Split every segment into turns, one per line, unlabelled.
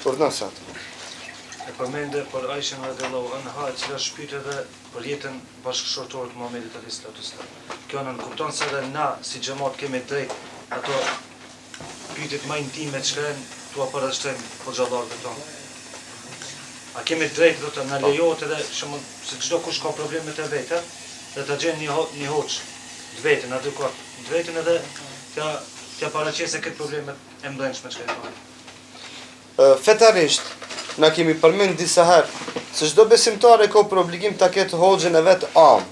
Urdhënësat.
E përmende për Aishën radhiyallahu anha, e cila shpyet edhe për jetën bashkëshortore të Muhamedit alayhis salam. Kjo nën kupton se edhe na si xhamat kemi drejt ato pyetjet më intime që janë tua përshëndetën hoxhallarëve tonë. A kemi drejt do të na lejohet edhe se çdo kush ka probleme të vetë, dhe ta gjen një hoç të vetën adekwat, të vetën edhe t'ja paraqesë këtë problemet e mbrëmshme që kanë.
Fetarisht, na kemi përmend disa herë se çdo besimtar e ka për obligim ta ketë hoxhën e vet am.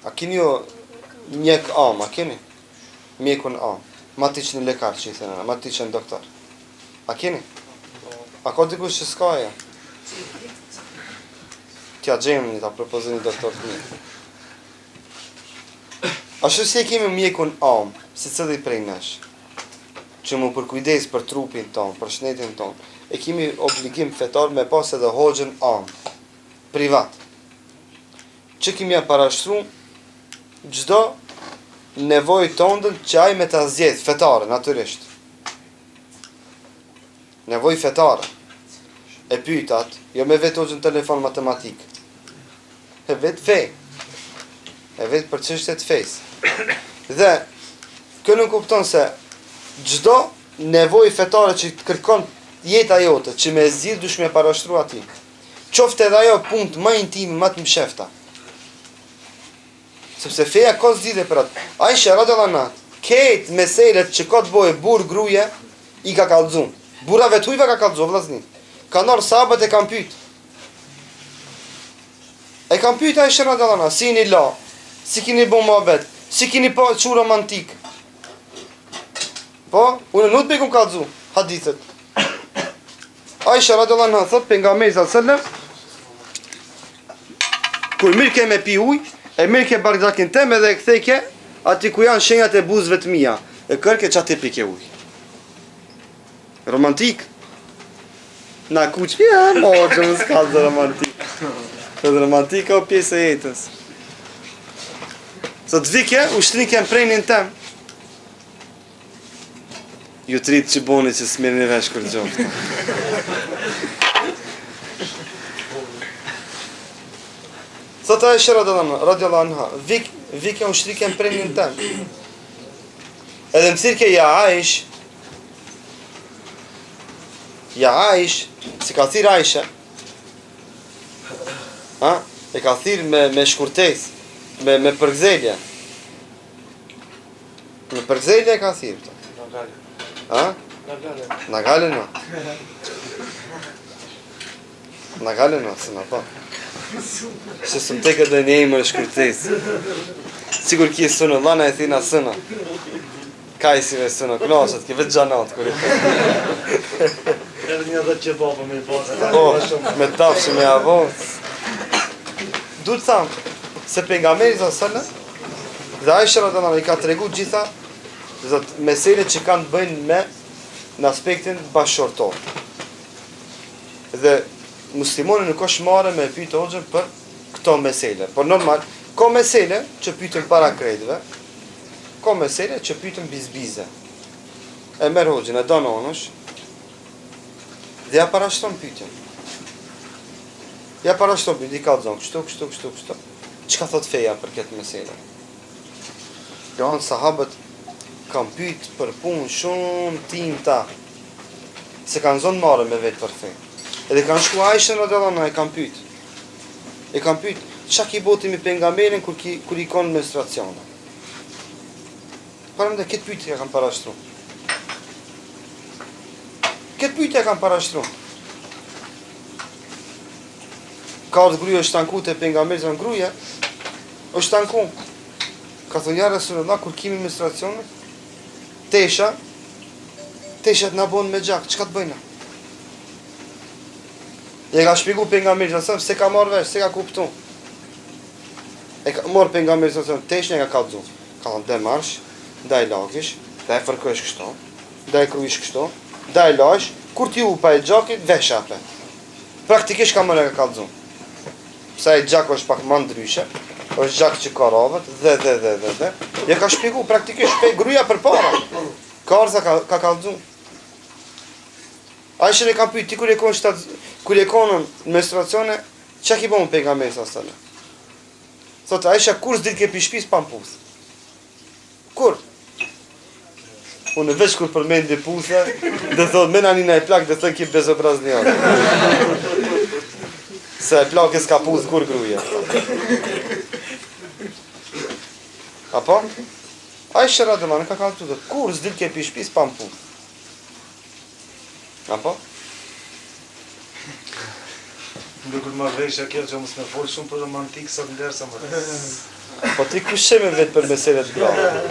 A keni ju mjek am, a keni? Mjekun am. Ma ti që në lekar që i thënë, ma ti që në doktor. A keni? A ka dikush që s'ka ja? Tja gjemë një ta propozën një doktor të mirë. Ashtu si e kemi mjekun am, si cili prej nesh, që mu përkujdes për trupin ton, për shnetin ton, e kemi obligim fetar me pas edhe hoxhën am, privat. Që kemi ja parashtru gjdo nevoj tondën që aj me ta zjedh, fetare, natyrisht. Nevoj fetare. E pytat, jo me vetë hoxhën telefon matematik. E vetë fej. E vetë për çështjet fejs. Dhe, kë nuk kupton se çdo nevojë fetare që të kërkon jeta jote, që me zgjidh dush me parashtru atij. Qoftë edhe ajo punë më intime, më të mshefta. Sepse feja ka zgjidhje për atë. Aisha radhiyallahu anha, këtë meselet që ka të bëjë burr gruaje i ka kallxuar. Burrave të hujve ka kallxuar vllazni. Ka ndar sahabët e kanë pyet. E kanë pyet Aisha radhiyallahu anha, si ni la, si keni bën mohabet, si keni pa çu romantik. Po, unë nuk të bekum kallxu hadithet. Aisha radhiyallahu anha thot pejgamberi sallallahu alajhi wasallam, kur mirë ke me pi ujë, e mirë ke bardhakin tem edhe e kthejke ati ku janë shenjat e buzëve të mia, e kërke që ati pike ujë. Romantik. Na kuq, që më s'ka dhe romantik. Dhe romantik ka o pjesë e jetës. Sot vike, ushtrinke në prejnin tem. Ju të rritë që boni që s'mirë një vesh kërë gjoftë. Sot Aisha radhiyallahu anha, vike ushtrinke në prejnin tem. Edhe më thirke ja Aish, si ka thirë Aisha, e ka thirë me shkurtes, me përgzelje. Me përgzelje e ka thirë. Na gale no. Na gale no, se na pa. Se së më teke dhe një imër shkurtes. Sigur ki e sënë, lana e thina sëna. Ka i si me sënë, knashet, ki vetë gjanat, kër i të.
Edhe një dhe që baba me i pasë.
Me tafshë me avon. Du të thamë, se pejgamberi sallallahu dhe Aisha radhiyallahu anha i ka tregu gjitha meselet që kanë të bëjnë me në aspektin bashkëshortor. Dhe muslimoni nuk është marrë me pyet hoxhën për këto mesele. Por normal, ka mesele që pyetën para kreditëve, ka mesele që pyetën bizbize. E merr hoxhën, e don onësh, dhe ja parashtron pyetjen. Ja parashtron pyetjen, i kallzon kështu. Çka thot feja për këtë mesele? Janë sahabët kanë pyet për punë shumë timta, se kanë zonë marrë me vetë për fe. Edhe kanë shku Aishën radhiyallahu anha, e kanë pyet, çka ki boti me pejgamberin kur i kon menstruacione. Parëm dhe këtë pyetje kanë parashtruar. Këtë pyetje kanë parashtruar. Ka ardhur gruaja është tanku te pejgamberi zon gruaja, është tanku. Ka thënë ja Resulullah kur kemi menstruacione, teshat na bën me gjak, çka të bëjna? E ka shpjegu pejgamberi sallallahu se ka marrë vesh, se ka kuptu. E ka marrë pejgamberi sallallahu teshin e ka kallxu. Ka thënë demarsh, ndaj lagish, ndaj fërkosh kështu, ndaj kruish kështu, ndaj lash, kur ti u pa e gjakit vesh atë. Praktikisht ka marrë e ka kallxu. Sa e gjak është pak më ndryshe, është gjak që ka ravët, dhe. Ja ka shpjegu praktikisht gruaja përpara. Karza ka kallxu. Aisha e kam pyet ti kur e konën në menstruacione, çka ki bën pejgamberi sallallahu alajhi wasallam? Thotë Aisha kur s'dit ke pi shtëpis pa pus. Kur? Unë veç kur përmendi pusa, dhe thotë me nanina e plak dhe thotë ki bezobraznian. Se e plak e s'ka pus kur gruja. Apo? Aisha radhiyallahu anha ka thënë kur s'dit ke pi shtëpis pa pus. Apo?
Ndërkur ma veshja kjo që mos me folë shumë për romantik sot ndersa më.
Po ti kush me vetë për meselet grave?